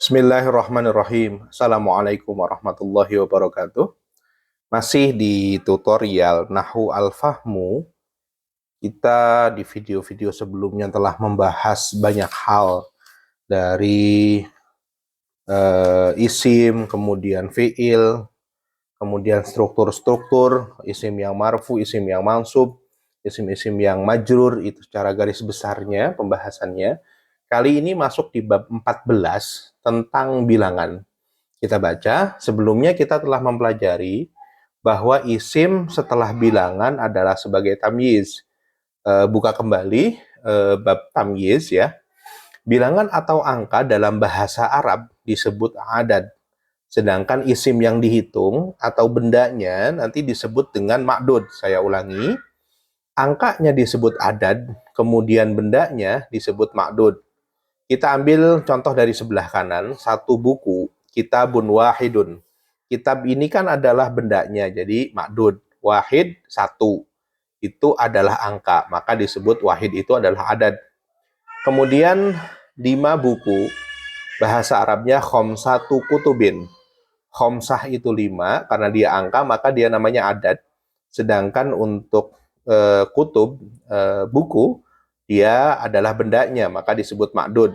Bismillahirrahmanirrahim. Assalamualaikum warahmatullahi wabarakatuh. Masih di tutorial Nahwu Al-Fahmu, kita di video-video sebelumnya telah membahas banyak hal dari isim, kemudian fiil, kemudian struktur-struktur, isim yang marfu, isim yang mansub, isim-isim yang majrur, itu secara garis besarnya pembahasannya. Kali ini masuk di bab 14 tentang bilangan. Kita baca, sebelumnya kita telah mempelajari bahwa isim setelah bilangan adalah sebagai tamyiz. Buka kembali bab tamyiz ya. Bilangan atau angka dalam bahasa Arab disebut adad. Sedangkan isim yang dihitung atau bendanya nanti disebut dengan ma'dud. Saya ulangi, angkanya disebut adad, kemudian bendanya disebut ma'dud. Kita ambil contoh dari sebelah kanan, satu buku, kitabun wahidun. Kitab ini kan adalah bendanya, jadi ma'dud. Wahid, satu. Itu adalah angka, maka disebut wahid itu adalah adad. Kemudian 5 buku, bahasa Arabnya khomsatu kutubin. Khomsah itu 5, karena dia angka, maka dia namanya adad. Sedangkan untuk kutub, buku, dia adalah bendanya, maka disebut ma'dud.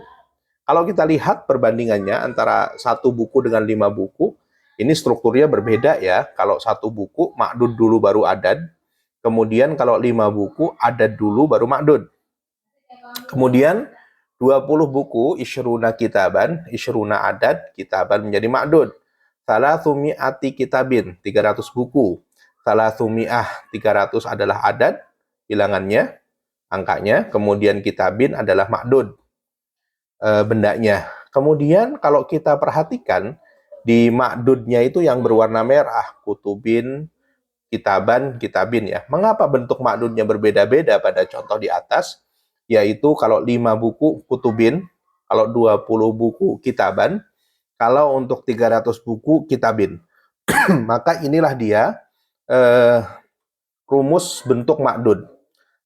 Kalau kita lihat perbandingannya antara satu buku dengan 5 buku, ini strukturnya berbeda ya. Kalau satu buku, ma'dud dulu baru adad. Kemudian kalau 5 buku, adad dulu baru ma'dud. Kemudian 20 buku, isyruna kitaban, isyruna adad, kitaban menjadi ma'dud. Salatsumi'ati kitabin, 300 buku. Salatsumi'ah, 300 adalah adad, bilangannya, angkanya. Kemudian kitabin adalah ma'dud, bendanya. Kemudian kalau kita perhatikan di ma'dudnya itu yang berwarna merah, kutubin, kitaban, kitabin ya. Mengapa bentuk ma'dudnya berbeda-beda pada contoh di atas? Yaitu kalau 5 buku kutubin, kalau 20 buku kitaban, kalau untuk 300 buku kitabin. Maka inilah dia rumus bentuk ma'dud.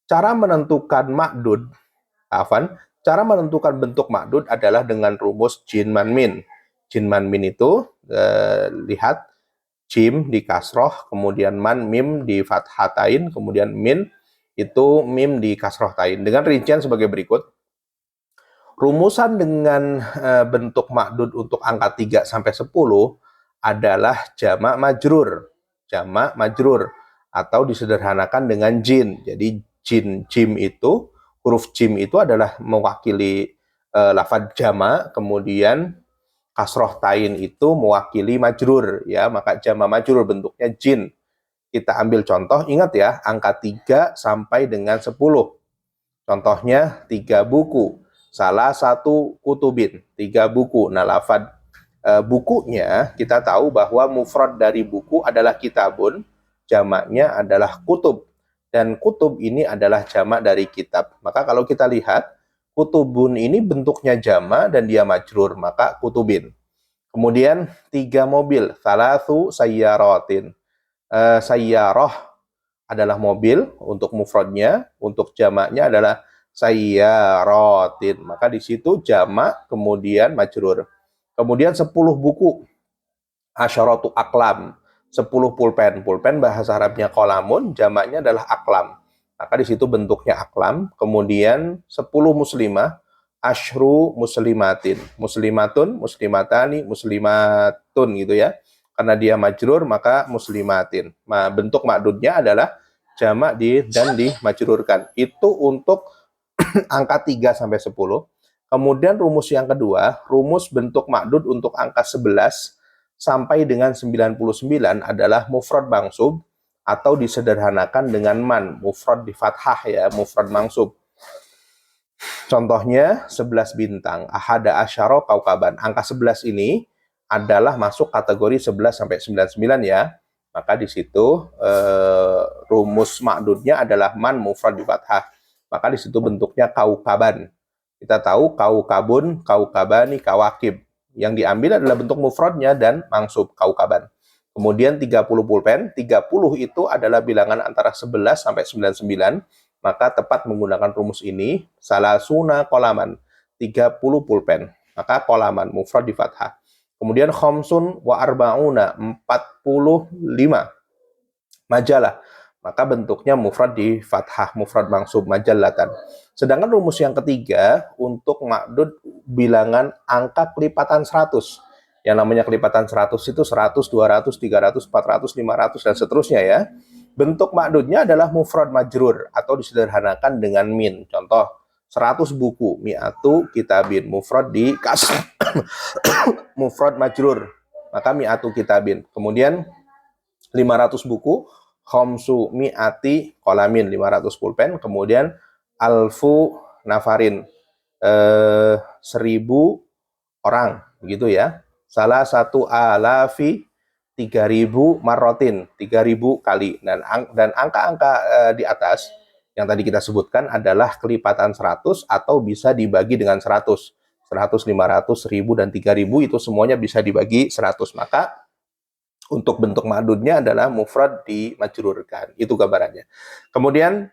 Cara menentukan ma'dud, cara menentukan bentuk ma'dud adalah dengan rumus jin man min. Jin man min itu lihat jim di kasroh, kemudian man mim di fathatain, kemudian min itu mim di kasroh tain. Dengan rincian sebagai berikut. Rumusan dengan bentuk ma'dud untuk angka 3 sampai 10 adalah jamak majrur. Jamak majrur atau disederhanakan dengan jin. Jadi jim itu, huruf jim itu adalah mewakili lafaz jamak, kemudian kasroh tain itu mewakili majrur ya, maka jamak majrur bentuknya jin. Kita ambil contoh, ingat ya, angka 3 sampai dengan 10. Contohnya 3 buku. Salah satu kutubin, 3 buku. Nah, lafaz bukunya kita tahu bahwa mufrad dari buku adalah kitabun, jamaknya adalah kutub. Dan kutub ini adalah jamak dari kitab. Maka kalau kita lihat, kutubun ini bentuknya jamak dan dia majrur, maka kutubin. Kemudian 3 mobil, salasu sayyaratin. Sayyarah adalah mobil untuk mufradnya, untuk jamaknya adalah sayyaratin. Maka di situ jamak kemudian majrur. Kemudian 10 buku, asyaratu aklam, 10 pulpen. Pulpen bahasa Arabnya kolamun, jamaknya adalah aklam. Maka di situ bentuknya aklam. Kemudian 10 muslimah, asyru muslimatin. Muslimatun, muslimatani, muslimatun gitu ya. Karena dia majrur maka muslimatin. Nah, bentuk ma'dudnya adalah jamak dan dimajrurkan. Itu untuk angka 3 sampai 10. Kemudian rumus yang kedua, rumus bentuk ma'dud untuk angka 11 sampai dengan 99 adalah mufrad mansub atau disederhanakan dengan man, mufrad di fathah ya, mufrad mansub. Contohnya 11 bintang, ahada asyara kaukaban. Angka 11 ini adalah masuk kategori 11 sampai 99 ya. Maka di situ rumus ma'dudnya adalah man mufrad di fathah. Maka di situ bentuknya kaukaban. Kita tahu kaukabun, kaukabani, kawakib. Yang diambil adalah bentuk mufradnya dan mansub kaukaban. Kemudian 30 pulpen, 30 itu adalah bilangan antara 11 sampai 99. Maka tepat menggunakan rumus ini, salasuna kolaman, 30 pulpen. maka qalaman mufrad di fathah. Kemudian khamsun wa arba'una 45 majalah, maka bentuknya mufrad di fathah, mufrad mansub majallatan. Sedangkan rumus yang ketiga untuk ma'dud bilangan angka kelipatan 100. Yang namanya kelipatan 100 itu 100, 200, 300, 400, 500 dan seterusnya ya. Bentuk ma'dudnya adalah mufrad majrur atau disederhanakan dengan min. Contoh 100 buku, mi'atu kitabin, mufrad di kasr mufrad majrur, maka mi'atu kitabin. Kemudian 500 buku, khamsu mi'ati qalamin, 500 pulpen. Kemudian alfu nafarin, 1000 orang, begitu ya. Salah satu alafi 3000 marrotin, 3000 kali. Dan angka-angka di atas yang tadi kita sebutkan adalah kelipatan 100 atau bisa dibagi dengan 100. 100, 500, 1000, dan 3000 itu semuanya bisa dibagi 100. Maka untuk bentuk ma'dudnya adalah mufrad dimajrurkan. Itu gambarannya. Kemudian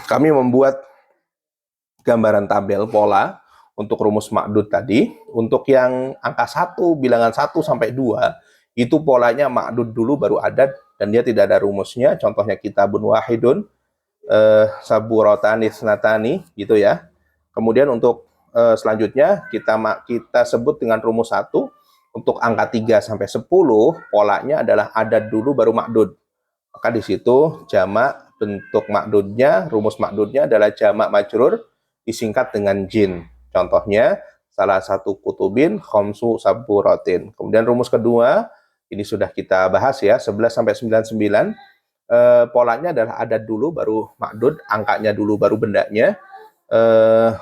kami membuat gambaran tabel pola untuk rumus ma'dud tadi. Untuk yang angka 1, bilangan 1 sampai 2, itu polanya ma'dud dulu baru adad dan dia tidak ada rumusnya. Contohnya kitabun wahidun, saburotani isnatani, gitu ya. Kemudian untuk selanjutnya kita sebut dengan rumus 1. Untuk angka 3 sampai 10, polanya adalah adad dulu baru ma'dud. Maka di situ jamak, bentuk ma'dudnya, rumus ma'dudnya adalah jamak majrur disingkat dengan jin. Contohnya salah satu kutubin khamsu saburatin. Kemudian rumus kedua, ini sudah kita bahas ya, 11 sampai 99. Polanya adalah adad dulu baru ma'dud, angkanya dulu baru bendanya.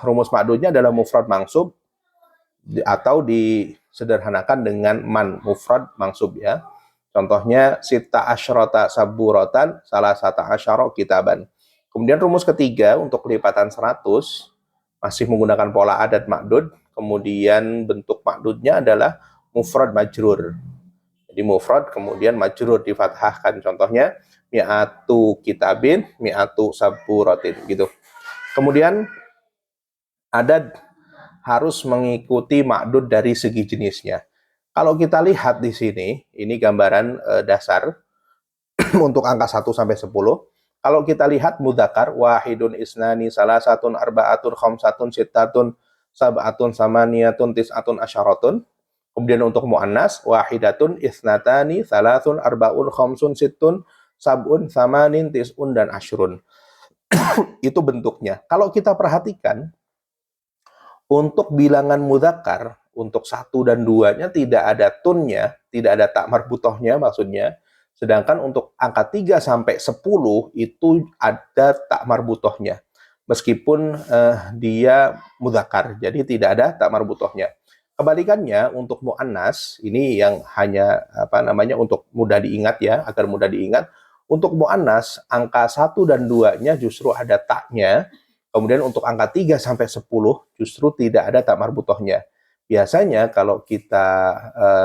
Rumus ma'dudnya adalah mufrad mansub atau disederhanakan dengan man, mufrad mansub ya. Contohnya sita asyrota saburatan, salah satu asyara kitaban. Kemudian rumus ketiga untuk kelipatan 100 masih menggunakan pola adad ma'dud. Kemudian bentuk ma'dudnya adalah mufrad majrur. Jadi mufrad kemudian majrur difathahkan. Contohnya mi'atu kitabin, mi'atu saburatin gitu. Kemudian adad harus mengikuti ma'dud dari segi jenisnya. Kalau kita lihat di sini, ini gambaran dasar untuk angka 1 sampai 10. Kalau kita lihat mudzakkar, wahidun isnani salasatun arba'atun khamsatun sittatun sab'atun samaniyatun tis'atun asyaratun. Kemudian untuk muannas, wahidatun isnatani salasun arba'un khamsun sittun sab'un samanin tis'un dan asyrun. Itu bentuknya. Kalau kita perhatikan, untuk bilangan mudzakkar, untuk 1 dan 2-nya tidak ada tunnya, tidak ada tak marbutohnya maksudnya. Sedangkan untuk angka 3 sampai 10 itu ada tak marbutohnya. Meskipun dia mudzakkar, jadi tidak ada tak marbutohnya. Kebalikannya untuk muannas, ini yang hanya untuk mudah diingat ya, agar mudah diingat. Untuk muannas, angka 1 dan 2-nya justru ada taknya. Kemudian untuk angka 3 sampai 10 justru tidak ada tak marbutohnya. Biasanya kalau kita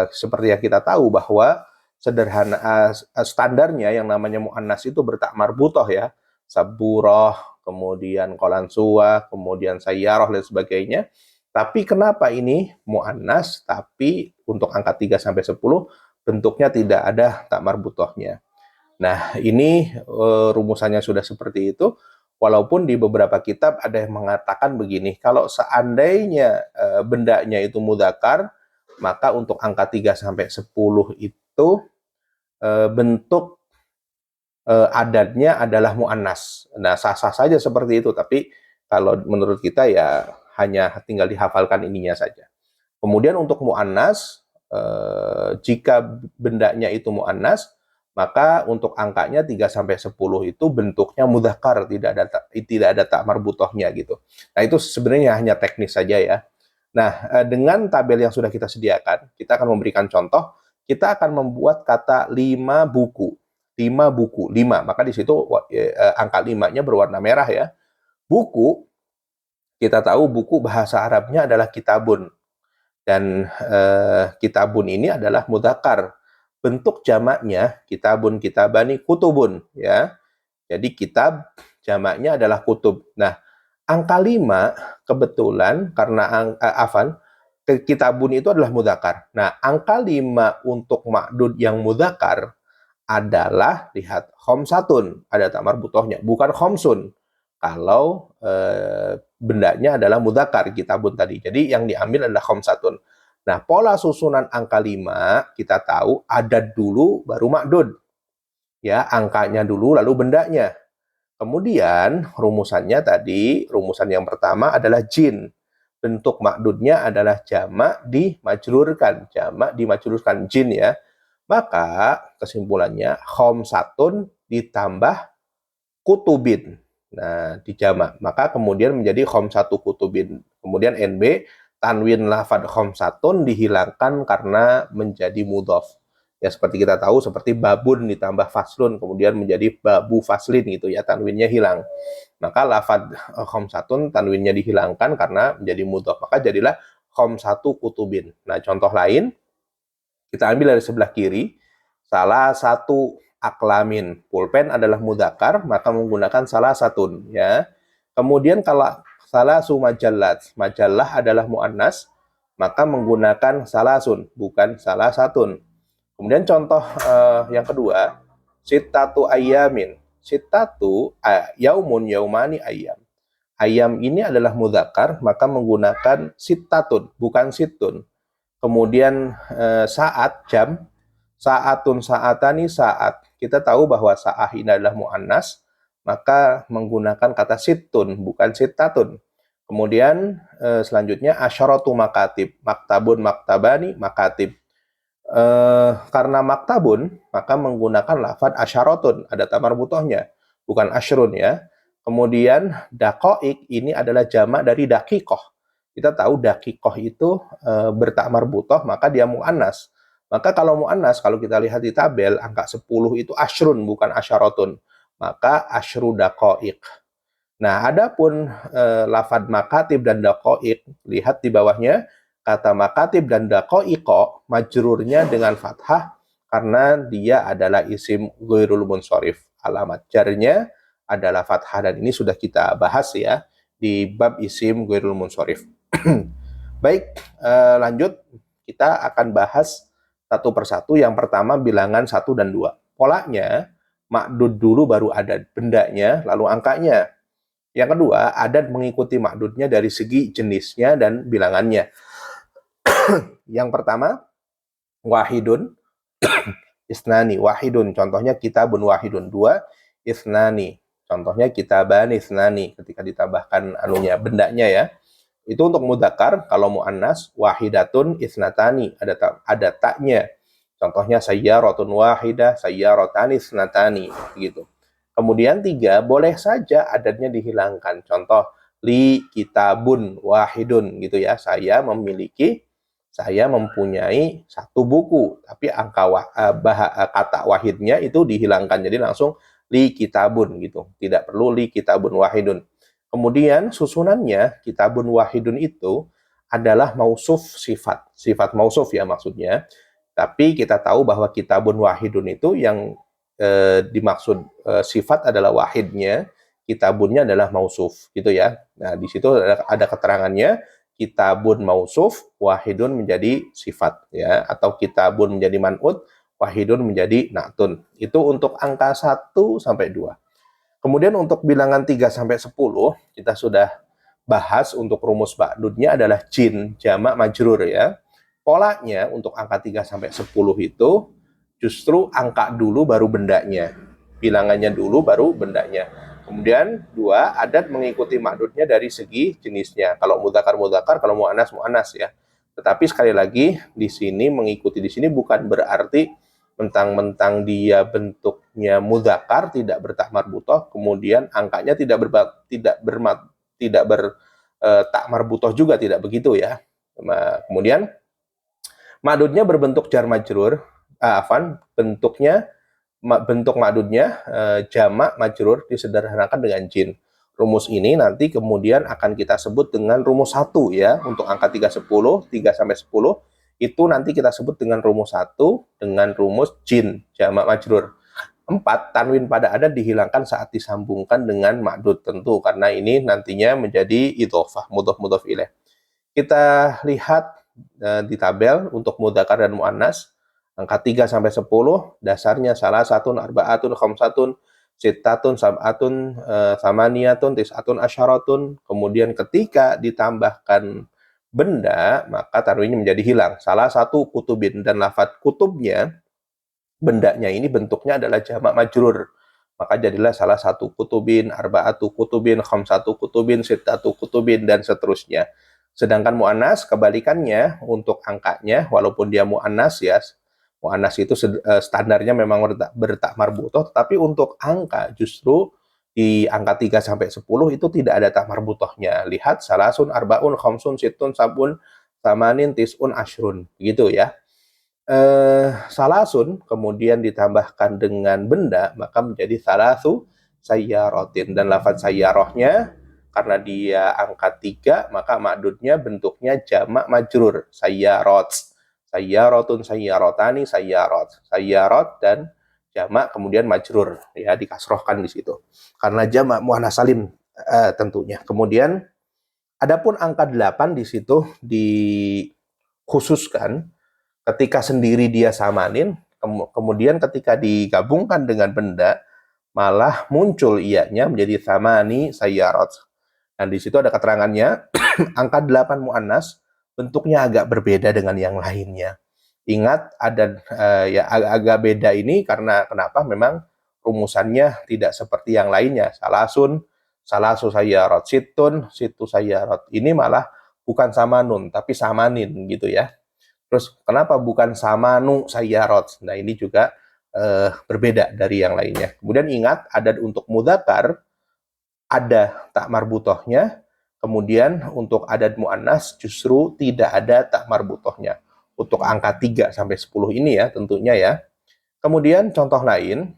seperti yang kita tahu bahwa standarnya yang namanya muannas itu bertak marbutoh ya. Saburoh, kemudian qalansuwa, kemudian sayyaroh dan sebagainya. Tapi kenapa ini muannas tapi untuk angka 3 sampai 10 bentuknya tidak ada tak marbutohnya. Nah, ini rumusannya sudah seperti itu. Walaupun di beberapa kitab ada yang mengatakan begini, kalau seandainya bendanya itu mudzakkar, maka untuk angka 3 sampai 10 itu bentuk adadnya adalah muannas. Nah, sah-sah saja seperti itu, tapi kalau menurut kita ya hanya tinggal dihafalkan ininya saja. Kemudian untuk muannas, jika bendanya itu muannas, maka untuk angkanya 3 sampai 10 itu bentuknya mudzakkar, tidak ada tak marbutohnya gitu. Nah, itu sebenarnya hanya teknis saja ya. Nah, dengan tabel yang sudah kita sediakan, kita akan memberikan contoh. Kita akan membuat kata 5 buku. 5 buku, 5. Maka di situ angka 5-nya berwarna merah ya. Buku, kita tahu buku bahasa Arabnya adalah kitabun. Dan kitabun ini adalah mudzakkar. Bentuk jamaknya kitabun, kitabani, kutubun ya. Jadi kitab jamaknya adalah kutub. Nah, Angka 5 kebetulan karena kitabun itu adalah mudzakkar. Nah, angka 5 untuk ma'dud yang mudzakkar adalah, lihat, khomsatun, ada tak marbutohnya, bukan khomsun. Kalau bendanya adalah mudzakkar, kitabun tadi. Jadi yang diambil adalah khomsatun. Nah, pola susunan angka 5 kita tahu adad dulu baru ma'dud. Ya, angkanya dulu lalu bendanya. Kemudian rumusannya tadi, rumusan yang pertama adalah jin. Bentuk makdudnya adalah jamak dimajrurkan jin ya. Maka kesimpulannya khomsatun ditambah kutubin. Nah, dijamak. Maka kemudian menjadi khomsatu kutubin. Kemudian NB, tanwin lafad khomsatun dihilangkan karena menjadi mudhof. Ya, seperti kita tahu, seperti babun ditambah faslun, kemudian menjadi babu faslin gitu ya, tanwinnya hilang. Maka lafad khomsatun tanwinnya dihilangkan karena menjadi mudhof. Maka jadilah khomsatu kutubin. Nah, contoh lain, kita ambil dari sebelah kiri, salah satu aklamin. Pulpen adalah mudzakkar, maka menggunakan salah satun ya. Kemudian kalau salah su majallat, majallah adalah muannas, maka menggunakan salasun, bukan salah satun. Kemudian contoh yang kedua, sittatu ayamin. Sittatu yaumun yaumani ayam. Ayam ini adalah mudzakkar, maka menggunakan sittatun, bukan sittun. Kemudian saat, jam, saatun saatani saat. Kita tahu bahwa sa'ah ini adalah mu'annas, maka menggunakan kata sittun, bukan sittatun. Kemudian selanjutnya asyaratu makatib, maktabun maktabani makatib. Karena maktabun, maka menggunakan lafad asyaratun, ada tamar butohnya, bukan asyrun ya. Kemudian dakoik ini adalah jamak dari dakikoh. Kita tahu dakikoh itu bertak marbutoh, maka dia mu'annas. Maka kalau mu'annas, kalau kita lihat di tabel, angka 10 itu asyrun, bukan asyaratun. Maka asyru dakoik. Nah, adapun lafad makatib dan dakoik, lihat di bawahnya, kata makatib dan dakoiko, majrurnya dengan fathah, karena dia adalah isim ghairul munsorif. Alamat jarnya adalah fathah, dan ini sudah kita bahas ya, di bab isim ghairul munsorif. Baik, lanjut. Kita akan bahas satu persatu. Yang pertama bilangan 1 dan 2. Polanya, makdud dulu baru adat bendanya, lalu angkanya. Yang kedua, adat mengikuti makdudnya dari segi jenisnya dan bilangannya. Yang pertama, wahidun, isnani, wahidun, contohnya kitabun wahidun, 2, isnani, contohnya kitaban isnani, ketika ditambahkan anunya, bendanya ya. Itu untuk mudzakkar. Kalau muannas, wahidatun isnatani, ada taknya. Contohnya sayyaratun wahidah, sayyaratani isnatani, gitu. Kemudian 3, boleh saja adatnya dihilangkan. Contoh, li kitabun wahidun, gitu ya. Saya mempunyai satu buku, tapi kata wahidnya itu dihilangkan, jadi langsung li kitabun gitu, tidak perlu li kitabun wahidun. Kemudian susunannya, kitabun wahidun itu adalah mausuf, sifat mausuf ya maksudnya, tapi kita tahu bahwa kitabun wahidun itu yang dimaksud sifat adalah wahidnya, kitabunnya adalah mausuf gitu ya. Nah, di situ ada keterangannya, kitabun mausuf, wahidun menjadi sifat ya, atau kitabun menjadi man'ut, wahidun menjadi na'tun. Itu untuk angka 1 sampai 2. Kemudian untuk bilangan 3 sampai 10 kita sudah bahas. Untuk rumus ba'dudnya adalah jin, jamak majrur ya. Polanya untuk angka 3 sampai 10 itu justru angka dulu baru bendanya. Bilangannya dulu baru bendanya. Kemudian 2, adat mengikuti makdudnya dari segi jenisnya. Kalau mudzakkar, kalau muannas ya. Tetapi sekali lagi di sini mengikuti di sini bukan berarti mentang-mentang dia bentuknya mudzakkar tidak bertak marbutoh, kemudian angkanya tidak bertak marbutoh juga, tidak begitu ya. Kemudian makdudnya berbentuk jar majrur, bentuk makdudnya jamak majrur disederhanakan dengan jin. Rumus ini nanti kemudian akan kita sebut dengan rumus 1 ya. Untuk angka 3 sampai 10 itu nanti kita sebut dengan rumus 1 dengan rumus jin, jamak majrur. 4, tanwin pada adat dihilangkan saat disambungkan dengan ma'dud tentu, karena ini nantinya menjadi idhofah, mudhof ilaih. Kita lihat di tabel untuk mudzakkar dan muannas, angka 3 sampai 10 dasarnya salah satun, arba'atun, khamsatun, sittatun, sab'atun, samaniyatun, tis'atun, asyaratun. Kemudian ketika ditambahkan benda, maka tanwinnya menjadi hilang. Salah satu kutubin, dan lafadz kutubnya, bendanya ini bentuknya adalah jamak majrur. Maka jadilah salah satu kutubin, arba'atu kutubin, khamsatu kutubin, sittatu kutubin, dan seterusnya. Sedangkan mu'annas kebalikannya untuk angkanya, walaupun dia mu'annas ya, mu'annas itu standarnya memang bertak marbutoh, tapi untuk angka justru di angka 3 sampai 10 itu tidak ada tak marbutohnya. Lihat salasun, arbaun, khamsun, sittun, sabun, samanin, tis'un, ashrun. Begitu ya. Salasun kemudian ditambahkan dengan benda, maka menjadi salasu sayyarotin. Dan lafadz sayyarohnya, karena dia angka 3, maka ma'dudnya bentuknya jamak majrur, sayyarot, sayyarotun, sayyarotani, sayyarot, sayyarot, dan jamak kemudian majrur, ya, dikasrohkan di situ. Karena jamak muannas salim tentunya. Kemudian adapun angka 8 di situ dikhususkan ketika sendiri dia samanin, kemudian ketika digabungkan dengan benda, malah muncul ianya menjadi samani sayyarot. Dan di situ ada keterangannya, angka 8 mu'annas bentuknya agak berbeda dengan yang lainnya. Ingat, ada ya agak beda ini karena kenapa? Memang rumusannya tidak seperti yang lainnya. Salasun, salasu sayyarot, situn, situ sayyarot. Ini malah bukan samanun, tapi samanin gitu ya. Terus kenapa bukan samanu sayyarot? Nah ini juga berbeda dari yang lainnya. Kemudian ingat, adat untuk mudzakkar ada tak marbutohnya, kemudian untuk adat muannas justru tidak ada tak marbutohnya. Untuk angka 3 sampai 10 ini ya tentunya ya. Kemudian contoh lain,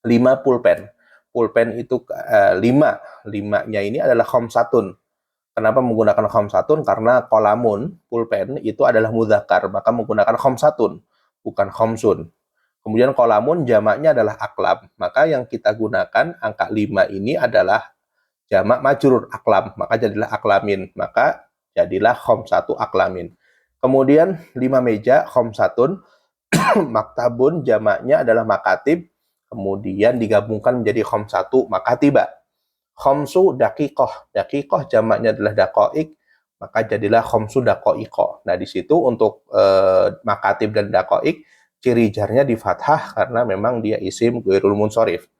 5 pulpen. Pulpen itu 5, 5-nya ini adalah khamsatun. Kenapa menggunakan khamsatun? Karena kolamun, pulpen, itu adalah mudzakkar, maka menggunakan khamsatun, bukan khamsun. Kemudian kolamun jamaknya adalah aklam, maka yang kita gunakan angka 5 ini adalah jamak majrur, aklam, maka jadilah aklamin, maka jadilah khamsatu aklamin. Kemudian 5 meja, khamsatun, maktabun jamaknya adalah makatib, kemudian digabungkan menjadi khamsatu makatiba. Khamsu dakikoh, dakikoh jamaknya adalah dakoik, maka jadilah khamsu dakoiko. Nah di situ untuk makatib dan dakoik, ciri jarnya di fathah karena memang dia isim ghairul munsorif.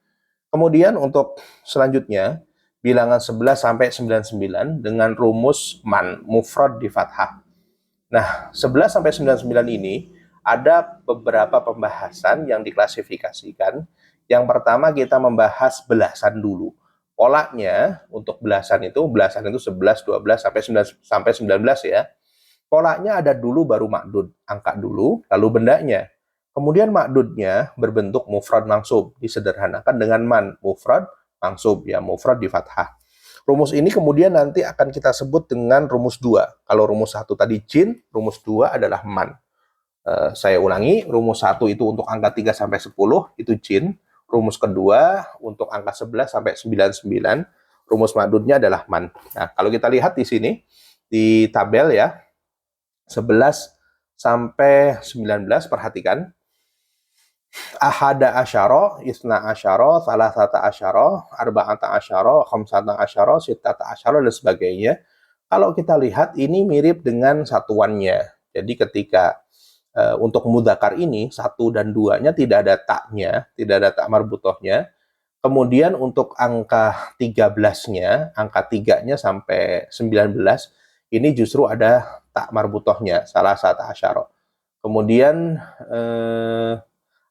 Kemudian untuk selanjutnya, bilangan 11 sampai 99 dengan rumus man, mufrad di fathah. Nah 11 sampai 99 ini ada beberapa pembahasan yang diklasifikasikan. Yang pertama kita membahas belasan dulu. Polanya untuk belasan itu 11, 12 sampai 19 ya. Polanya ada dulu baru ma'dud, angka dulu, lalu bendanya. Kemudian ma'dudnya berbentuk mufrad mansub, disederhanakan dengan man, mufrad mansub, ya mufrad di fathah. Rumus ini kemudian nanti akan kita sebut dengan rumus 2. Kalau rumus 1 tadi jin, rumus 2 adalah man. Saya ulangi, rumus 1 itu untuk angka 3 sampai 10, itu jin. Rumus kedua untuk angka 11 sampai 99, rumus ma'dudnya adalah man. Nah, kalau kita lihat di sini, di tabel ya, 11 sampai 19, perhatikan. Ahada asyara, isna asyara, salasata asyara, arba'ata asyara, khamsata asyara, sittata asyara, dan sebagainya. Kalau kita lihat, ini mirip dengan satuannya. Jadi ketika untuk mudzakkar ini 1 dan 2-nya tidak ada taknya, tidak ada tak marbutohnya. Kemudian untuk angka 13-nya, angka 3-nya sampai 19, ini justru ada tak marbutohnya, salah satu asyara. Kemudian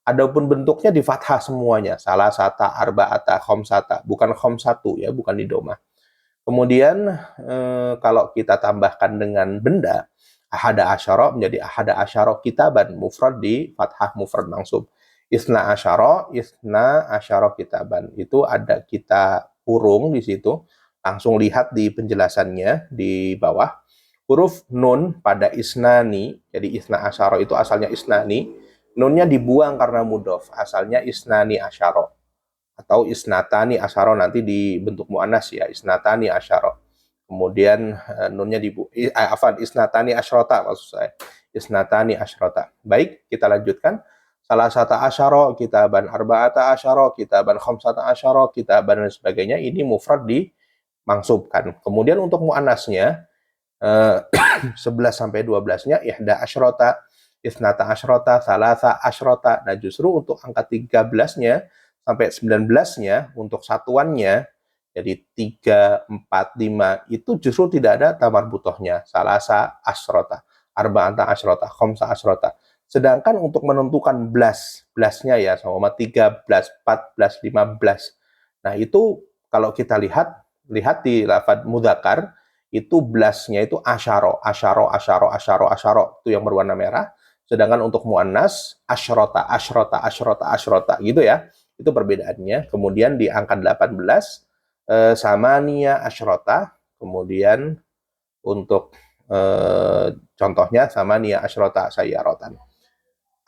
adapun bentuknya di fathah semuanya, salah satu, arba'ata, khamsata, bukan khamsatu ya, bukan di domah. Kemudian kalau kita tambahkan dengan benda, ahada asyara menjadi ahada asyara kitaban, mufrad di fathah, mufrad mansub. Isna asyara kitaban. Itu ada kita kurung di situ. Langsung lihat di penjelasannya di bawah. Huruf nun pada isnani, jadi isna asyara itu asalnya isnani. Nunnya dibuang karena mudhof, asalnya isnani asyaro atau isnatani asyaro, nanti dibentuk muannas ya, isnatani asyaro. Kemudian nunnya isnatani asyrota maksud saya. Isnatani asyrota. Baik, kita lanjutkan. Salah satu asyaro, kitaban arba'ata asyaro, kitaban khamsata asyaro, kitaban dan sebagainya, ini mufrad dimangsubkan. Kemudian untuk muannasnya 11 sampai 12-nya ihda asyrota, isnata asyrota, salasa asyrota. Nah, justru untuk angka 13-nya sampai 19-nya untuk satuannya, jadi 3, 4, 5 itu justru tidak ada tamar butohnya. Salasa asyrota, arba'ata asyrota, khamsa asyrota. Sedangkan untuk menentukan belasnya ya, sama 13, 14, 15. Nah, itu kalau kita lihat di lafadz mudzakkar, itu belasnya itu asyaro, asyaro, asyaro, asyaro, asyaro, itu yang berwarna merah. Sedangkan untuk muannas asyrota, asyrota, asyrota, asyrota gitu ya. Itu perbedaannya. Kemudian di angka 18 samania asyrota, kemudian untuk contohnya samania asyrota sayyarotan.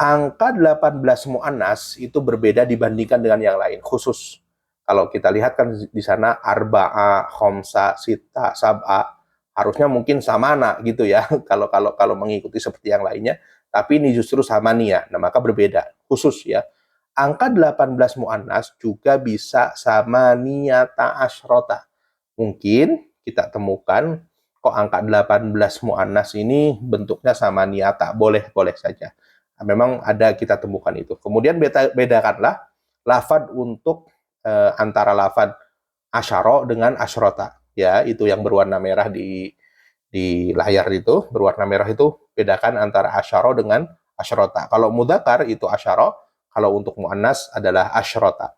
Angka 18 muannas itu berbeda dibandingkan dengan yang lain, khusus kalau kita lihat kan di sana arba'a, khomsa, sita, sab'a, harusnya mungkin samana gitu ya kalau mengikuti seperti yang lainnya, tapi ini justru samania. Nah, maka berbeda khusus ya. Angka 18 muannas juga bisa samaniyata asyrota. Mungkin kita temukan kok angka 18 muannas ini bentuknya samaniyata, boleh saja. Nah, memang ada kita temukan itu. Kemudian bedakanlah lafad untuk antara lafad asyaro dengan asyrota. Ya, itu yang berwarna merah di layar itu, berwarna merah itu bedakan antara asyaro dengan asyrota. Kalau mudzakkar itu asyaro, kalau untuk muannas adalah asyrota.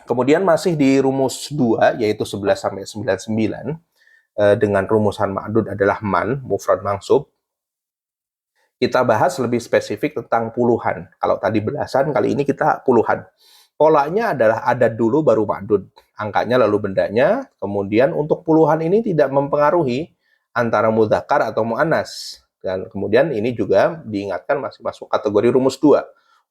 Kemudian masih di rumus 2 yaitu 11 sampai 99 dengan rumusan ma'dud adalah man, mufrad mansub. Kita bahas lebih spesifik tentang puluhan. Kalau tadi belasan, kali ini kita puluhan. Polanya adalah adat dulu baru ma'dud. Angkanya lalu bendanya. Kemudian untuk puluhan ini tidak mempengaruhi antara mudzakkar atau muannas. Dan kemudian ini juga diingatkan masih masuk kategori rumus 2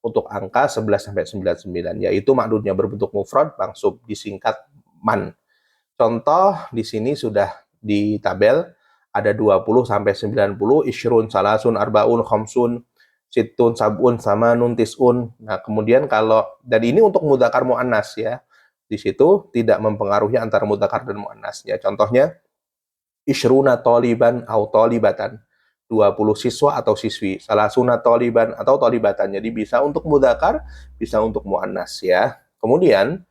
untuk angka 11 sampai 99, yaitu ma'dudnya berbentuk mufrad mansub disingkat man. Contoh di sini sudah di tabel ada 20 sampai 90, isyrun, salasun, arbaun, khamsun, situn, sabun, samanun, tis'un. Nah, kemudian kalau, dan ini untuk mudzakkar muannas ya. Di situ tidak mempengaruhi antara mudzakkar dan muannasnya. Contohnya isyruna toliban atau tolibatan. 20 siswa atau siswi. Salasuna toliban atau tolibatan. Jadi bisa untuk mudzakkar, bisa untuk muannas ya. Kemudian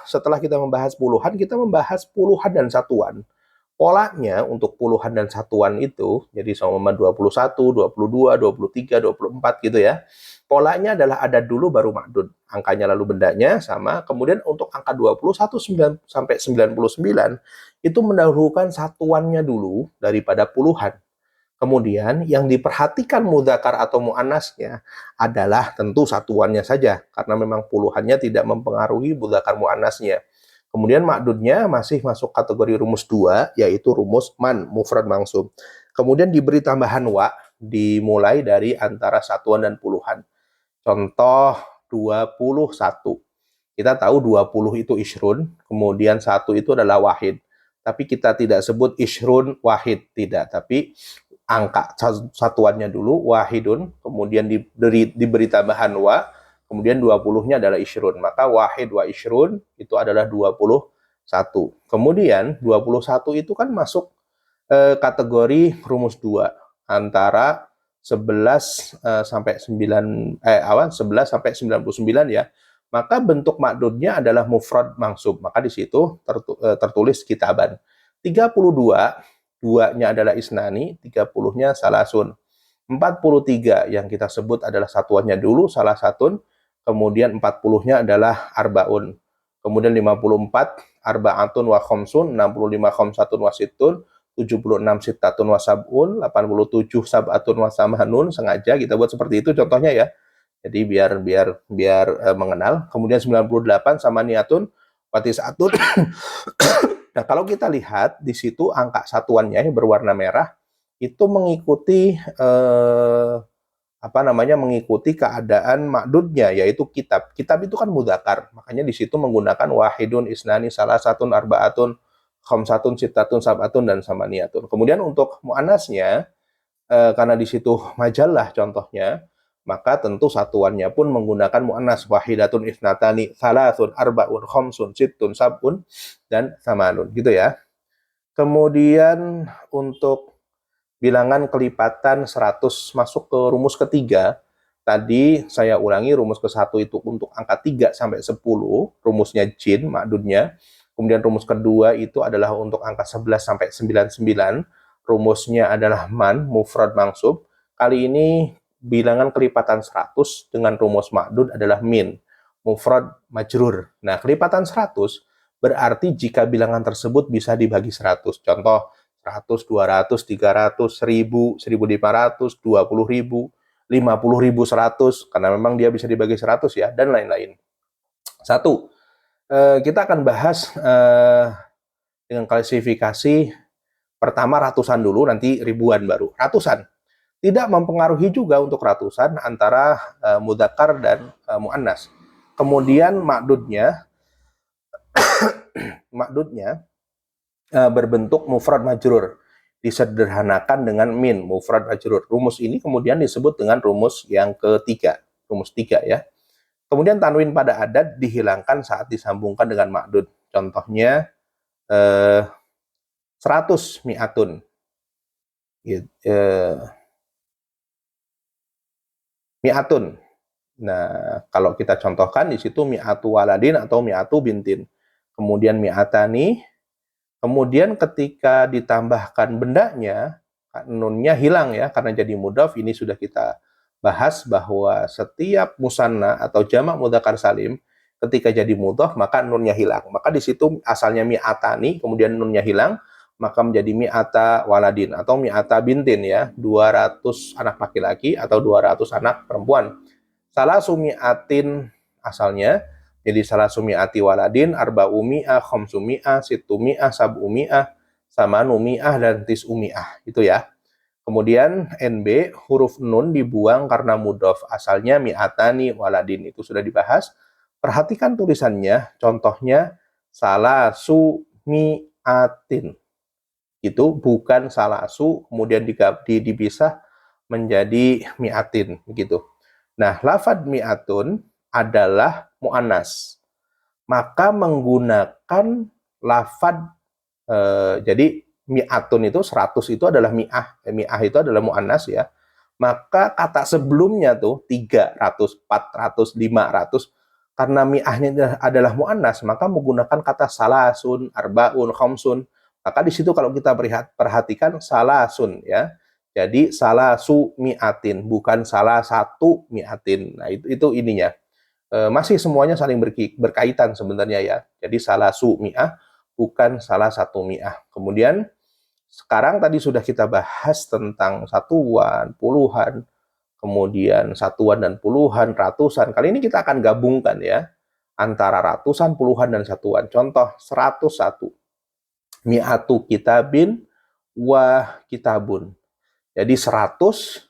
setelah kita membahas puluhan, kita membahas puluhan dan satuan. Polanya untuk puluhan dan satuan itu, jadi sama 21, 22, 23, 24 gitu ya. Polanya adalah adat dulu baru ma'dud. Angkanya lalu bendanya sama. Kemudian untuk angka 21 sampai 99 itu mendahulukan satuannya dulu daripada puluhan. Kemudian yang diperhatikan mudzakkar atau muannasnya adalah tentu satuannya saja, karena memang puluhannya tidak mempengaruhi mudzakkar muannasnya. Kemudian ma'dudnya masih masuk kategori rumus 2, yaitu rumus man, mufrad mansub. Kemudian diberi tambahan wa, dimulai dari antara satuan dan puluhan. Contoh 21. Kita tahu 20 itu isyrun, kemudian 1 itu adalah wahid. Tapi kita tidak sebut isyrun wahid, tidak. Tapi angka satuannya dulu, wahidun, kemudian diberi tambahan wa, kemudian 20-nya adalah isyrun. Maka wahid wa isyrun itu adalah 21. Kemudian 21 itu kan masuk kategori rumus 2 antara 11 sampai 9 11 sampai 99 ya. Maka bentuk ma'dudnya adalah mufrad mansub. Maka di situ tertulis kitaban. 32 2-nya adalah isnani, 30-nya salasun. 43 yang kita sebut adalah satuannya dulu salah satun, kemudian 40-nya adalah arbaun. Kemudian 54 arba'atun wa khamsun, 65 khamsatun wa sittun, 76 sittatun wa sab'un, 87 sab'atun wa samanun. Sengaja kita buat seperti itu contohnya ya. Jadi biar mengenal. Kemudian 98 samaniatun wa tis'atun. Nah, kalau kita lihat di situ angka satuannya yang berwarna merah itu mengikuti mengikuti keadaan makdudnya, yaitu kitab. Kitab itu kan mudzakkar, makanya di situ menggunakan wahidun, isnani, salasatun, arbaatun, khamsatun, sittatun, sab'atun, dan samaniyatun. Kemudian untuk muannasnya, karena di situ majalah contohnya, maka tentu satuannya pun menggunakan muannas, wahidatun, isnatani, salasun, arbaun, khamsun, sittun, sab'un, dan samanun, gitu ya. Kemudian untuk bilangan kelipatan 100 masuk ke rumus ketiga. Tadi saya ulangi, rumus ke-1 itu untuk angka 3 sampai 10, rumusnya jin, makdudnya. Kemudian rumus kedua itu adalah untuk angka 11 sampai 99, rumusnya adalah man, mufrad mangsub. Kali ini bilangan kelipatan 100 dengan rumus makdud adalah min, mufrad majrur. Nah, kelipatan 100 berarti jika bilangan tersebut bisa dibagi 100. Contoh, 100, 200, 300, 1000, 1500, 20.000, 50.000, 100, karena memang dia bisa dibagi 100 ya, dan lain-lain. Satu, kita akan bahas dengan klasifikasi pertama ratusan dulu, nanti ribuan baru. Ratusan. Tidak mempengaruhi juga untuk ratusan antara mudzakkar dan muannas. Kemudian makdudnya berbentuk mufrad majrur, disederhanakan dengan min, mufrad majrur. Rumus ini kemudian disebut dengan rumus yang ketiga, rumus 3 ya. Kemudian tanwin pada adat dihilangkan saat disambungkan dengan makdud. Contohnya 100 mi'atun. Mi'atun. Nah, kalau kita contohkan di situ mi'atu waladin atau mi'atu bintin. Kemudian mi'atani. Kemudian ketika ditambahkan bendanya, nunnya hilang ya, karena jadi mudhaf. Ini sudah kita bahas bahwa setiap musanna atau jamak mudzakkar salim, ketika jadi mudhaf maka nunnya hilang. Maka di situ asalnya mi'atani, kemudian nunnya hilang, maka menjadi mi'ata waladin atau mi'ata bintin ya, 200 anak laki-laki atau 200 anak perempuan. Salah sumi'atin asalnya, jadi salah sumi'ati waladin, arba'umi'ah, khamsumi'ah, situmi'ah, sab'umi'ah, samanumi'ah, dan tis'umi'ah. Itu ya. Kemudian NB, huruf nun dibuang karena mudhof. Asalnya mi'atani waladin. Itu sudah dibahas. Perhatikan tulisannya. Contohnya, salah sumi'atin. Itu bukan salasu, kemudian dipisah menjadi mi'atin. Begitu. Nah, lafad mi'atun adalah mu'annas. Maka menggunakan lafad, jadi mi'atun itu 100 itu adalah mi'ah. Mi'ah itu adalah mu'annas ya. Maka kata sebelumnya tuh 300, 400, 500, karena mi'ahnya adalah mu'annas, maka menggunakan kata salasun, arbaun, khamsun. Maka di situ kalau kita perhatikan salasun ya. Jadi salasu mi'atin, bukan salah satu mi'atin. Nah, itu ininya. Masih semuanya saling berkaitan sebenarnya ya. Jadi salasu mi'ah, bukan salah satu mi'ah. Kemudian sekarang tadi sudah kita bahas tentang satuan, puluhan, kemudian satuan dan puluhan, ratusan. Kali ini kita akan gabungkan ya, antara ratusan, puluhan, dan satuan. Contoh 101. Mi'atu kitabin wa kitabun. Jadi 100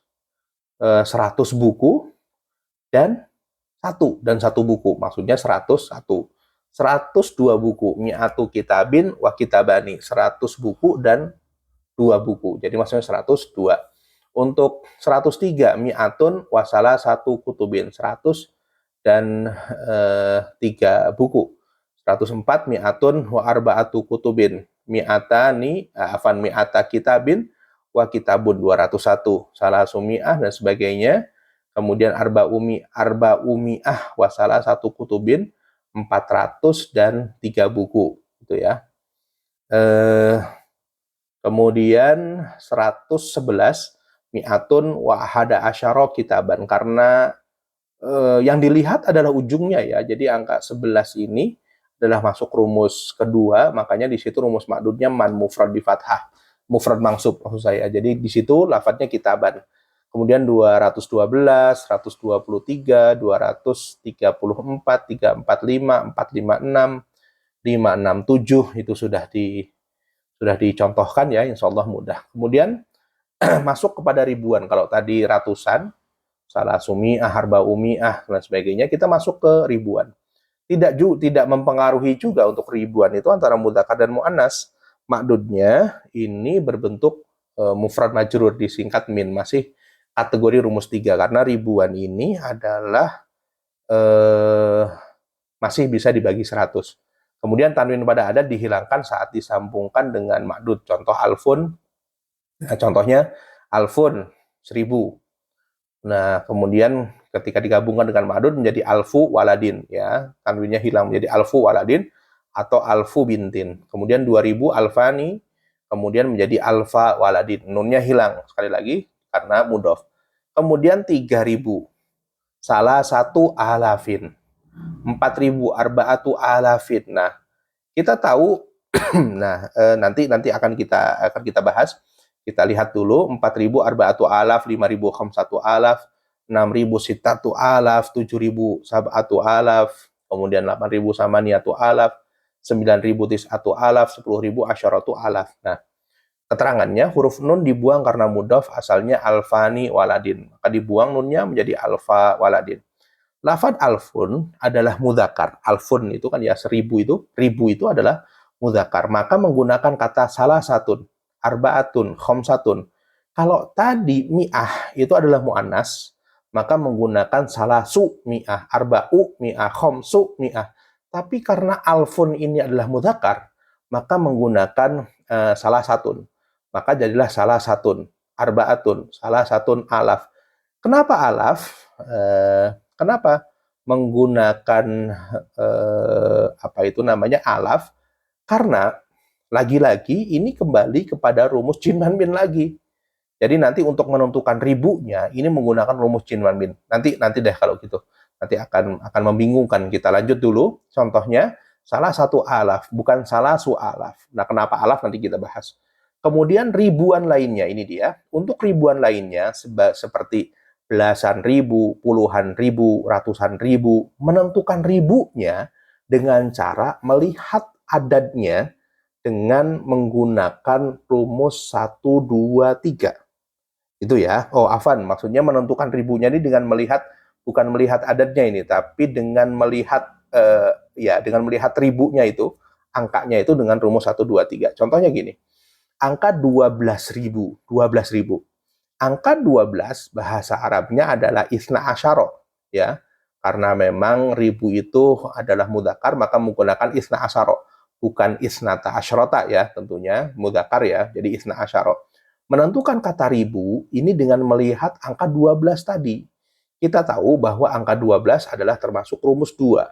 buku dan satu buku. Maksudnya 101. 102 buku. Mi'atu kitabin wa kitabani. 100 buku dan 2 buku. Jadi maksudnya 102. Untuk 103, mi'atun wa salah satu kutubin. 100 dan 3 buku. 104, mi'atun wa arba'atu kutubin. Mi'ata kitabin wa kitabun. 201. Salah sumi'ah dan sebagainya. Kemudian arba'umi'ah wa salah satu kutubin. 400 dan 3 buku. Gitu ya. Kemudian 111, mi'atun wa ahada asyara kitaban, karena yang dilihat adalah ujungnya ya. Jadi angka 11 ini adalah masuk rumus kedua, makanya di situ rumus makdudnya man, mufrad di fathah, mufrad mangsub maksud saya. Jadi di situ lafadznya kitaban. Kemudian 212, 123, 234, 345, 456, 567 itu sudah dicontohkan ya, insya Allah mudah. Kemudian masuk kepada ribuan. Kalau tadi ratusan, salah sumi'ah, harba umi'ah, dan sebagainya, kita masuk ke ribuan. Tidak mempengaruhi juga untuk ribuan itu antara mudzakkar dan muannas. Makdudnya ini berbentuk mufrad majrur, disingkat min, masih kategori rumus 3 karena ribuan ini adalah masih bisa dibagi 100. Kemudian tanwin pada adat dihilangkan saat disambungkan dengan makdud. Contoh alfun, nah, contohnya alfun 1000. Nah, kemudian ketika digabungkan dengan ma'dud menjadi alfu waladin, ya. Tanwinnya hilang menjadi alfu waladin atau alfu bintin. Kemudian 2000 alfani, kemudian menjadi alfa waladin. Nunnya hilang sekali lagi karena mudhof. Kemudian 3000 salah satu alafin. 4000 arbaatu alafin. Nah, kita tahu nah, nanti akan kita bahas. Kita lihat dulu 4000 arbaatu alaf, 5000 khamsatu alaf, 6000 sittatu alaf, 7000 sab'atu alaf, kemudian 8000 samaniyatu alaf, 9000 tis'atu alaf, 10000 asyaratu alaf. Nah, keterangannya huruf nun dibuang karena mudhaf, asalnya alfani waladin. Maka dibuang nunnya menjadi alfa waladin. Lafad alfun adalah mudzakkar. Alfun itu kan ya 1000 itu, 1000 itu adalah mudzakkar. Maka menggunakan kata salah satun, arbaatun, khamsatun. Kalau tadi mi'ah itu adalah muannas, maka menggunakan salah su mi'ah, arba'u mi'ah, khamsu mi'ah. Tapi karena alfun ini adalah mudzakkar, maka menggunakan salah satun. Maka jadilah salah satun, arbaatun, salah satun alaf. Kenapa alaf? Kenapa menggunakan apa itu namanya alaf? Karena lagi-lagi ini kembali kepada rumus jin man min lagi. Jadi nanti untuk menentukan ribunya ini menggunakan rumus jin man min. Nanti deh kalau gitu. Nanti akan membingungkan. Kita lanjut dulu. Contohnya salah satu alaf, bukan salah su alaf. Nah, kenapa alaf nanti kita bahas. Kemudian ribuan lainnya, ini dia. Untuk ribuan lainnya seperti belasan ribu, puluhan ribu, ratusan ribu, menentukan ribunya dengan cara melihat adadnya dengan menggunakan rumus 1, 2, 3. Itu ya. Oh, afan, maksudnya menentukan ribunya ini dengan melihat, bukan melihat adadnya ini, tapi dengan melihat dengan melihat ribunya itu, angkanya itu dengan rumus 1, 2, 3. Contohnya gini. Angka 12.000, 12.000. Angka 12 bahasa Arabnya adalah isna asyaro, ya. Karena memang ribu itu adalah mudzakkar, maka menggunakan isna asyaro, bukan isnata asyrota ya, tentunya mudzakkar ya. Jadi isna asyaro. Menentukan kata ribu ini dengan melihat angka 12 tadi. Kita tahu bahwa angka 12 adalah termasuk rumus 2.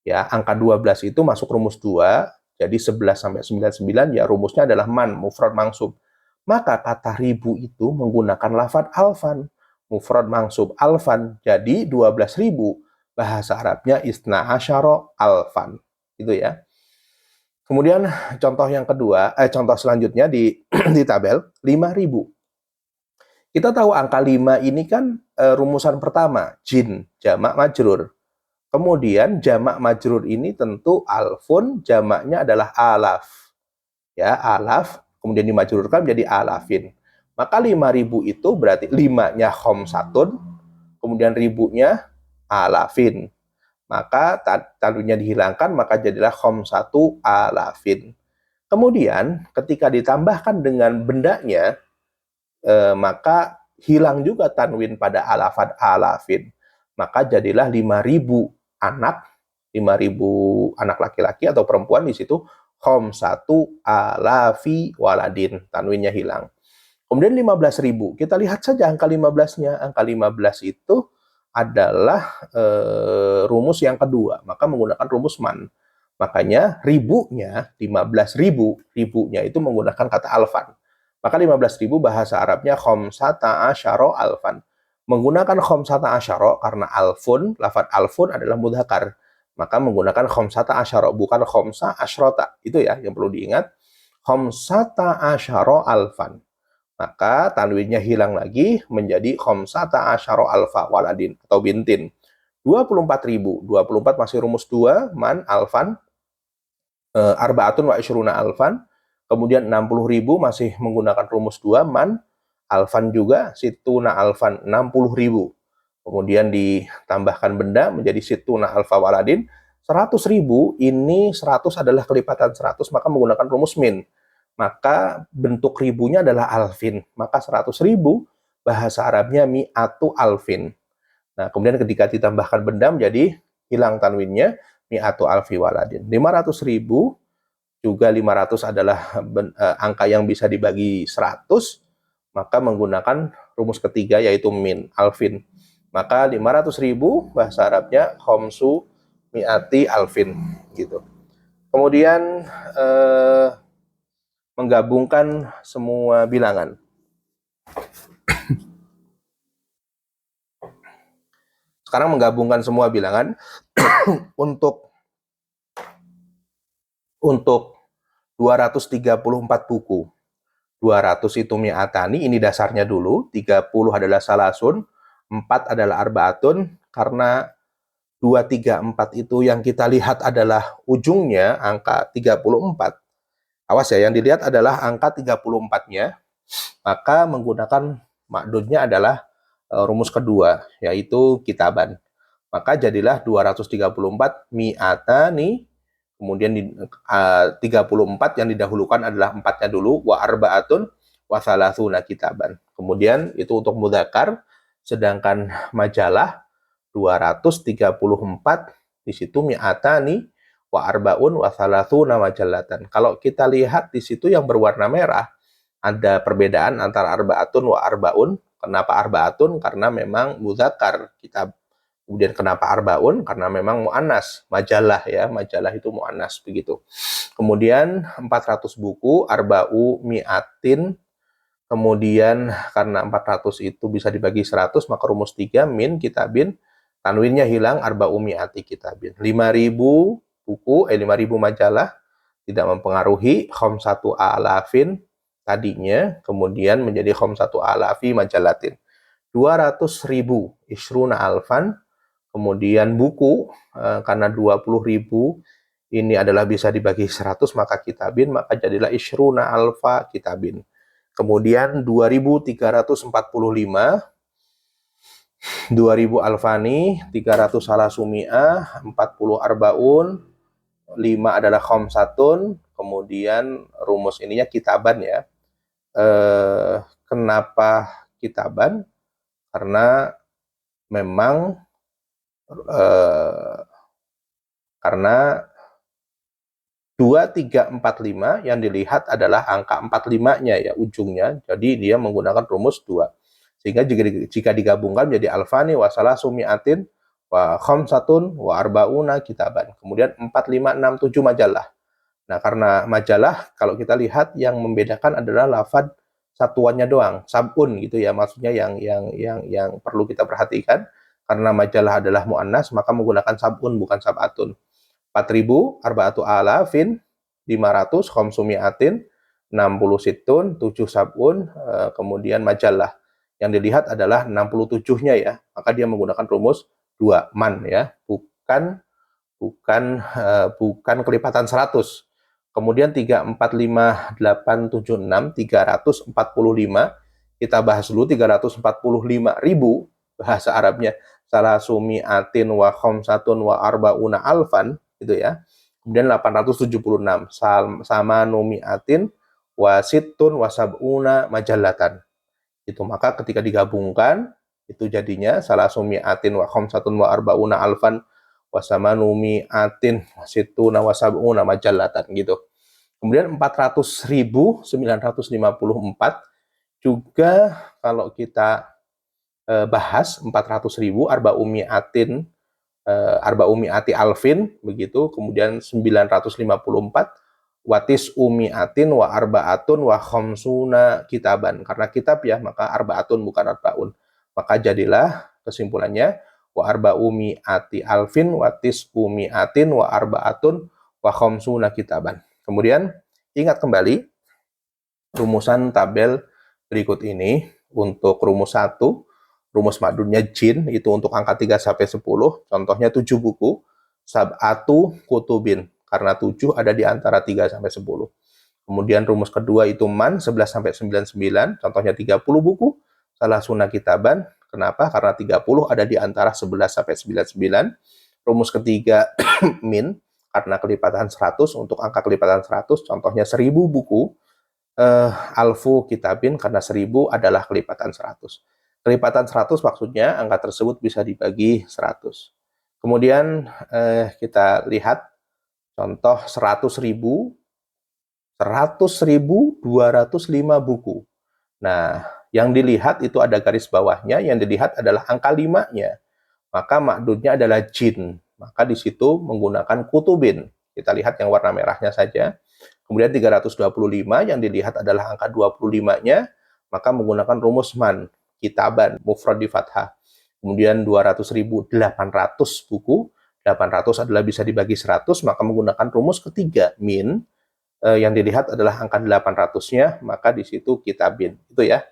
Ya, angka 12 itu masuk rumus 2. Jadi 11 sampai 99 ya rumusnya adalah man, mufrad mangsub. Maka kata ribu itu menggunakan lafad alfan, mufrad mangsub alfan. Jadi 12.000 bahasa Arabnya isna asyara alfan. Itu ya. Kemudian contoh yang kedua, contoh selanjutnya di di tabel 5.000. Kita tahu angka 5 ini kan rumusan pertama, jin, jamak majrur. Kemudian jamak majrur ini tentu alfun, jamaknya adalah alaf. Ya, alaf, kemudian dimajrurkan menjadi alafin. Maka 5.000 itu berarti 5-nya khamsatun, kemudian ribunya alafin. Maka tanwinnya dihilangkan, maka jadilah khamsatu alafin. Kemudian ketika ditambahkan dengan bendanya, maka hilang juga tanwin pada alafat alafin. Maka jadilah 5.000 anak, 5.000 anak laki-laki atau perempuan di situ khamsatu alafi waladin, tanwinnya hilang. Kemudian 15.000, kita lihat saja angka 15-nya. Angka 15 itu adalah rumus yang kedua, maka menggunakan rumus man. Makanya ribunya, 15.000, ribunya itu menggunakan kata alfan. Maka 15.000 bahasa Arabnya khamsata asyara alfan. Menggunakan khamsata asyara karena alfun, lafad alfun adalah mudzakkar. Maka menggunakan khamsata asyara, bukan khamsa asyrota. Itu ya yang perlu diingat. Khamsata asyara alfan. Maka tanwinnya hilang lagi menjadi khamsata asyara alfa waladin atau bintin. 24.000. 24 masih rumus 2, man, alfan. Arbaatun wa isyruna alfan. Kemudian 60.000 masih menggunakan rumus 2, man, Alfan juga, situna alfan 60.000. Kemudian ditambahkan benda menjadi situna alfa waladin 100.000. Ini 100 adalah kelipatan 100, maka menggunakan rumus min. Maka bentuk ribunya adalah alfin. Maka 100.000 bahasa Arabnya mi'atu alfin. Nah, kemudian ketika ditambahkan benda menjadi hilang tanwinnya, mi'atu alfi waladin. 500.000 juga 500 adalah angka yang bisa dibagi 100, maka menggunakan rumus ketiga yaitu min, alfin. Maka 500.000 bahasa Arabnya khomsu mi'ati alfin gitu. Kemudian menggabungkan semua bilangan. Sekarang menggabungkan semua bilangan untuk 234 buku. 200 itu mi'atani, ini dasarnya dulu, 30 adalah salasun, 4 adalah arbaatun, karena 2, 3, 4 itu yang kita lihat adalah ujungnya angka 34. Awas ya, yang dilihat adalah angka 34-nya, maka menggunakan makdudnya adalah rumus kedua, yaitu kitaban. Maka jadilah 234 mi'atani, kemudian 34 yang didahulukan adalah 4-nya dulu, wa arbaatun wa thalathuna kitaban. Kemudian itu untuk mudzakkar, sedangkan majalah 234 di situ mi'atani wa arbaun wa thalathuna majallatan. Kalau kita lihat di situ yang berwarna merah, ada perbedaan antara arbaatun wa arbaun. Kenapa arbaatun? Karena memang mudzakkar kitab. Kemudian kenapa arbaun? Karena memang mu'annas, majalah ya, majalah itu mu'annas begitu. Kemudian 400 buku, arba'u mi'atin. Kemudian karena 400 itu bisa dibagi 100, maka rumus 3 min kitabin, tanwinnya hilang, arba'u mi'ati kitabin. 5.000 buku, 5.000 majalah, tidak mempengaruhi, khomsatu alafin tadinya, kemudian menjadi khomsatu alafi majalatin. 200.000, isruna alfan, kemudian buku, karena 20.000 ini adalah bisa dibagi 100, maka kitabin, maka jadilah isruna alfa kitabin. Kemudian 2.345, 2.000 alfani, 300 salasumia, 40 arbaun, 5 adalah khomsatun, kemudian rumus ininya kitaban ya. Kenapa kitaban? Karena memang karena 2, 3, 4, 5 yang dilihat adalah angka 45-nya ya, ujungnya. Jadi dia menggunakan rumus 2. Sehingga jika digabungkan menjadi alfani wa salasumi'atin wa khamsatun wa arbauna kitaban. Kemudian 4, 5, 6, 7 majalah. Nah, karena majalah kalau kita lihat yang membedakan adalah lafad satuannya doang, sabun gitu ya, maksudnya yang perlu kita perhatikan. Karena majalah adalah mu'annas, maka menggunakan sabun bukan sabatun. 4.000, arbaatu alafin, 500, khomsumiatin, 60 situn, 7 sabun, kemudian majalah. Yang dilihat adalah 67-nya ya, maka dia menggunakan rumus 2, man ya, bukan kelipatan 100. Kemudian 3, 4, 5, 8, 7, 6, 345, kita bahas dulu 345.000, bahasa Arabnya salasumiatin wa khomsatun wa arbauna alfan gitu ya. Kemudian 876 sama numiatin wa sittun wa sab'una majallatan. Itu maka ketika digabungkan itu jadinya salasumiatin wa khomsatun wa arbauna alfan wa sama numiatin wa sittuna wa sab'una majallatan gitu. Kemudian 400.954 juga kalau kita bahas 400.000 arba'umi'ati alfin begitu, kemudian 954 watis umi'atin wa arba'atun wa khamsuna kitaban. Karena kitab ya, maka arba'atun bukan arba'un. Maka jadilah kesimpulannya wa arba'umi'ati alfin watis umi'atin wa arba'atun wa khamsuna kitaban. Kemudian ingat kembali rumusan tabel berikut ini. Untuk rumus 1, rumus madunnya jin, itu untuk angka 3-10, contohnya 7 buku, sab'atu kutubin, karena 7 ada di antara 3-10. Kemudian rumus kedua itu man 11 sampai 99, contohnya 30 buku, salah sunnah kitaban. Kenapa? Karena 30 ada di antara 11 sampai 99. Rumus ketiga min, karena kelipatan 100, untuk angka kelipatan 100, contohnya 1000 buku, alfu kitabin, karena 1000 adalah kelipatan 100. Kelipatan 100 maksudnya angka tersebut bisa dibagi 100. Kemudian kita lihat contoh 100.000, 205 buku. Nah, yang dilihat itu ada garis bawahnya, yang dilihat adalah angka 5-nya. Maka makdudnya adalah jin. Maka di situ menggunakan kutubin. Kita lihat yang warna merahnya saja. Kemudian 325 yang dilihat adalah angka 25-nya, maka menggunakan rumus man, kitaban, mufrad di fathah. Kemudian 200.800 buku, 800 adalah bisa dibagi 100, maka menggunakan rumus ketiga, min, yang dilihat adalah angka 800-nya, maka di situ kitabin. Itu ya.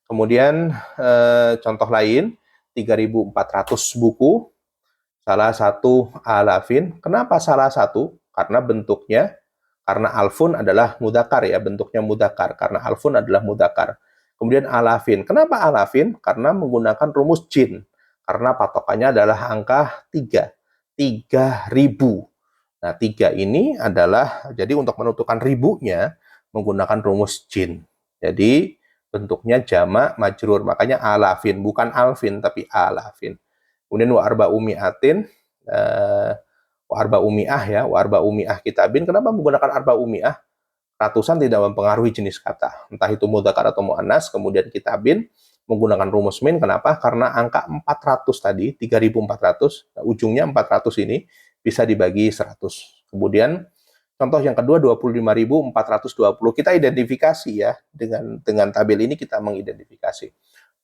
Kemudian contoh lain, 3.400 buku, salah satu alafin. Kenapa salah satu? Karena bentuknya, karena alfun adalah mudakar ya, bentuknya mudakar. Karena alfun adalah mudakar. Kemudian alafin. Kenapa alafin? Karena menggunakan rumus jin. Karena patokannya adalah angka 3. 3.000. Nah, 3 ini adalah, jadi untuk menentukan ribunya, menggunakan rumus jin. Jadi, bentuknya jamak majrur. Makanya alafin, bukan alfin, tapi alafin. Kemudian wa arba umiatin, wa arba umiah ya, wa arba umiah kitabin. Kenapa menggunakan arba umiah? Ratusan tidak mempengaruhi jenis kata. Entah itu mudzakkar atau muannas. Kemudian kitabin, menggunakan rumus min. Kenapa? Karena angka 400 tadi, 3.400, ujungnya 400 ini, bisa dibagi 100. Kemudian contoh yang kedua 25.420. Kita identifikasi ya, dengan tabel ini kita mengidentifikasi.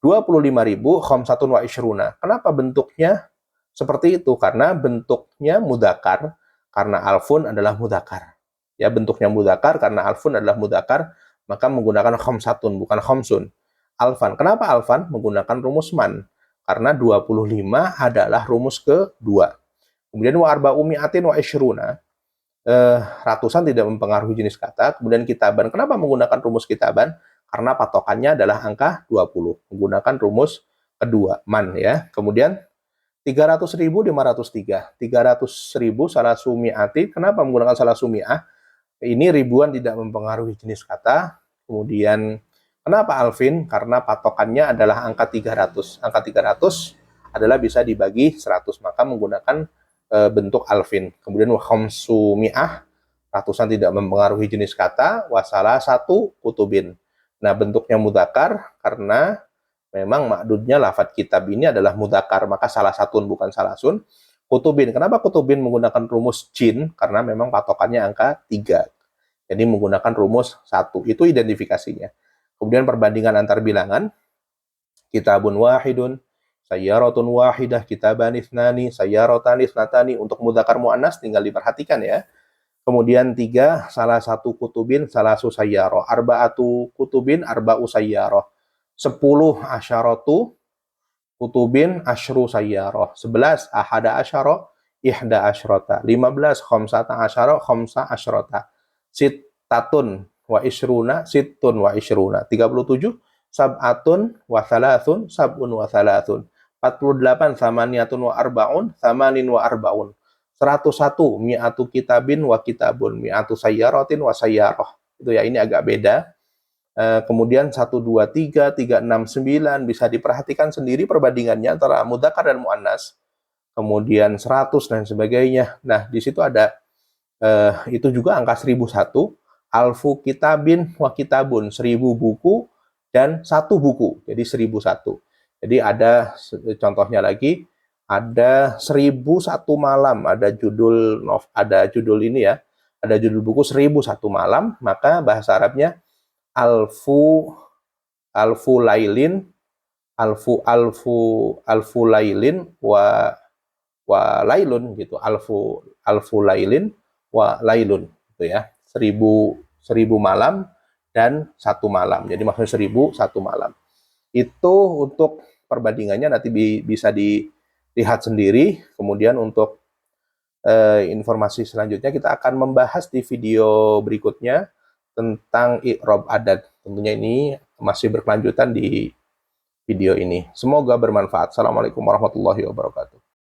25.000 khamsatun wa ishruna. Kenapa bentuknya seperti itu? Karena bentuknya mudzakkar, karena alfun adalah mudzakkar. Ya, bentuknya mudzakkar karena alfun adalah mudzakkar, maka menggunakan khamsatun bukan khamsun. Alfan. Kenapa alfan? Menggunakan rumus man. Karena 25 adalah rumus kedua. Kemudian wa arba umiatin wa ishruna, ratusan tidak mempengaruhi jenis kata. Kemudian kitaban. Kenapa menggunakan rumus kitaban? Karena patokannya adalah angka 20. Menggunakan rumus kedua, man ya. Kemudian 300.503. 300.000 salah sumiati. Kenapa menggunakan salah sumiah? Ini ribuan tidak mempengaruhi jenis kata. Kemudian kenapa alfin? Karena patokannya adalah angka 300. Angka 300 adalah bisa dibagi 100. Maka menggunakan bentuk alfin. Kemudian wa khamsumi'ah, ratusan tidak mempengaruhi jenis kata. Wasalah satu kutubin. Nah, bentuknya mudzakkar karena memang makdudnya lafadz kitab ini adalah mudzakkar, maka salah satun bukan salasun. Kutubin. Kenapa kutubin menggunakan rumus jin? Karena memang patokannya angka 3. Jadi menggunakan rumus 1. Itu identifikasinya. Kemudian perbandingan antar bilangan. Kitabun wahidun, sayyaratun wahidah, kitaban ithnani, sayyaratan ithnatani. Untuk mudzakkar muannas tinggal diperhatikan ya. Kemudian 3, salah satu kutubin, salah su sayyarah. Arba'atu kutubin, arba'u sayyarah. 10 asyaratu kutubin, asyru sayyarah. 11 ahada asyara, ihda asyrata. 15 khamsata asyara, khamsa asyrata. Sittatun wa isyruna, sittun wa isyruna. 37 sab'atun wa thalathun, sab'un wa thalathun. 48 samaniyatun wa arba'un, samanin wa arba'un. 101 mi'atu kitabin wa kitabun, mi'atu sayyaratin wa sayyarah. Itu ya, ini agak beda. Kemudian 1, 2, 3, 3, 6, 9 bisa diperhatikan sendiri perbandingannya antara mudzakkar dan muannas. Kemudian 100 dan sebagainya. Nah, di situ ada itu juga angka 1001, alfu kitabin wa kitabun, 1000 buku dan 1 buku, jadi 1001. Jadi ada contohnya lagi, ada 1001 malam, ada judul ini ya, ada judul buku 1001 malam, maka bahasa Arabnya alfu lailin, alfu lailin wa lailun gitu, alfu lailin wa lailun gitu ya, 1000 malam dan 1 malam. Jadi maksudnya 1001 malam. Itu untuk perbandingannya nanti bisa dilihat sendiri. Kemudian untuk informasi selanjutnya kita akan membahas di video berikutnya tentang i'rab adat. Tentunya ini masih berkelanjutan di video ini. Semoga bermanfaat. Assalamualaikum warahmatullahi wabarakatuh.